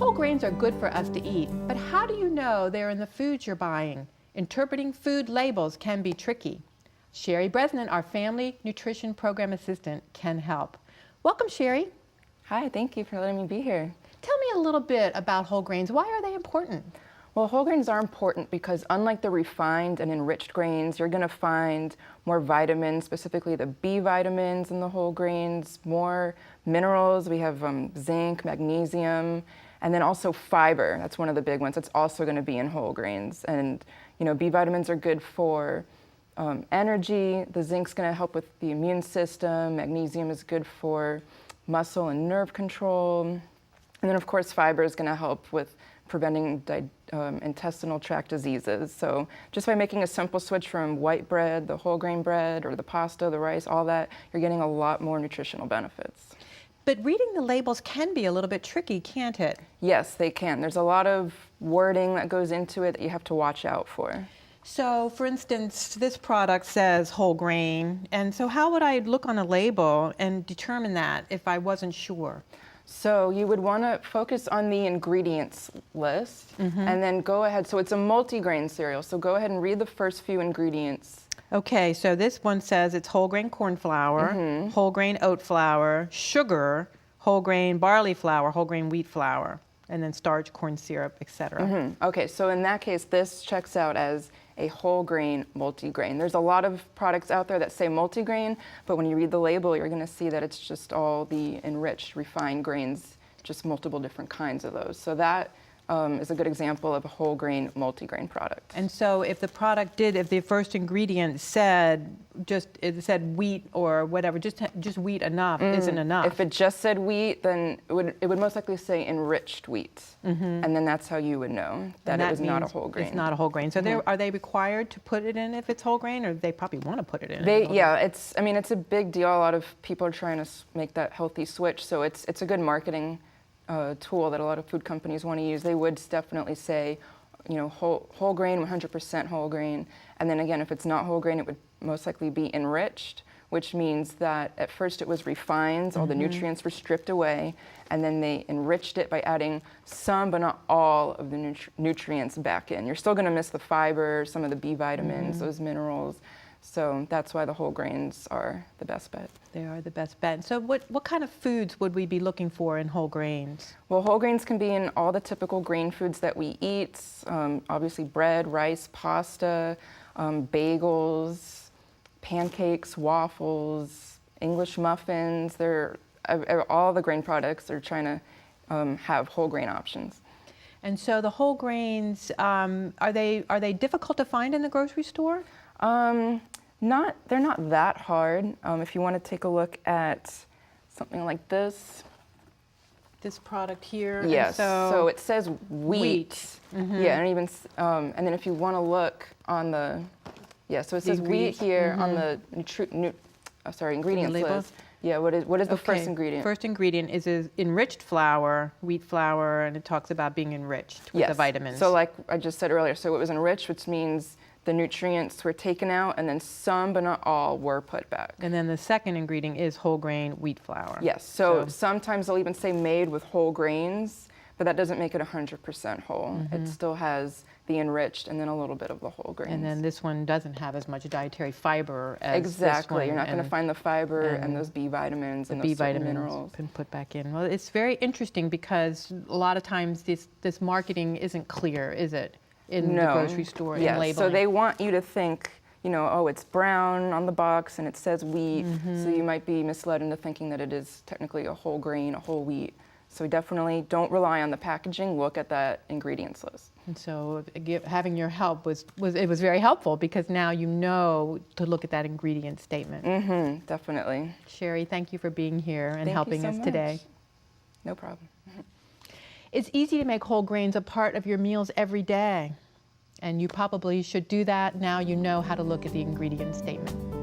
Whole grains are good for us to eat, but how do you know they're in the foods you're buying? Interpreting food labels can be tricky. Shari Bresnan, our Family Nutrition Program Assistant, can help. Welcome, Shari. Hi, thank you for letting me be here. Tell me a little bit about whole grains. Why are they important? Well, whole grains are important because unlike the refined and enriched grains, you're going to find more vitamins, specifically the B vitamins in the whole grains, more minerals. We have zinc, magnesium, and then also fiber. That's one of the big ones. That's also going to be in whole grains. And, you know, B vitamins are good for energy. The zinc's going to help with the immune system. Magnesium is good for muscle and nerve control. And then, of course, fiber is going to help with preventing intestinal tract diseases. So just by making a simple switch from white bread, the whole grain bread, or the pasta, the rice, all that, you're getting a lot more nutritional benefits. But reading the labels can be a little bit tricky, can't it? Yes, they can. There's a lot of wording that goes into it that you have to watch out for. So, for instance, this product says whole grain, and so how would I look on a label and determine that if I wasn't sure? So you would want to focus on the ingredients list and then go ahead. So it's a multi-grain cereal, so go ahead and read the first few ingredients. Okay, so this one says it's whole grain corn flour, whole grain oat flour, sugar, whole grain barley flour, whole grain wheat flour, and then starch, corn syrup, etc. Okay, so in that case, this checks out as a whole grain multigrain. There's a lot of products out there that say multigrain, but when you read the label, you're going to see that it's just all the enriched, refined grains, just multiple different kinds of those. So that is a good example of a whole grain multigrain product. And so if the product if the first ingredient said it said wheat or whatever, just wheat enough isn't enough. If it just said wheat, then it would most likely say enriched wheat, and then that's how you would know that it was not a whole grain. It's not a whole grain. So are they required to put it in if it's whole grain, or they probably want to put it in? It's a big deal. A lot of people are trying to make that healthy switch, so it's a good marketing tool that a lot of food companies want to use. They would definitely say, you know, whole grain, 100% whole grain. And then again, if it's not whole grain, it would most likely be enriched, which means that at first it was refined, all the nutrients were stripped away, and then they enriched it by adding some but not all of the nutrients back in. You're still going to miss the fiber, some of the B vitamins, those minerals. So that's why the whole grains are the best bet. They are the best bet. So what kind of foods would we be looking for in whole grains? Well, whole grains can be in all the typical grain foods that we eat. Obviously bread, rice, pasta, bagels, pancakes, waffles, English muffins. All the grain products are trying to have whole grain options. And so the whole grains, are they difficult to find in the grocery store? They're not that hard. If you want to take a look at something like this. This product here. Yes. So it says wheat. Yeah, and even and then if you want to look on so it says wheat here on the ingredients list. Yeah. What is the first ingredient? First ingredient is enriched flour, wheat flour, and it talks about being enriched with the vitamins. So like I just said earlier, so it was enriched, which means the nutrients were taken out, and then some, but not all, were put back. And then the second ingredient is whole grain wheat flour. Yes, so sometimes they'll even say made with whole grains, but that doesn't make it 100% whole. It still has the enriched and then a little bit of the whole grains. And then this one doesn't have as much dietary fiber as exactly. This one. You're not going to find the fiber and those B vitamins and those minerals. Been put back in. Well, it's very interesting because a lot of times this marketing isn't clear, is it? In the grocery store, in labeling. So they want you to think, you know, oh, it's brown on the box and it says wheat, so you might be misled into thinking that it is technically a whole grain, a whole wheat. So definitely don't rely on the packaging, look at that ingredients list. And so having your help was very helpful because now you know to look at that ingredient statement. Definitely. Shari, thank you for being here and helping us today. No problem. It's easy to make whole grains a part of your meals every day, and you probably should do that now you know how to look at the ingredient statement.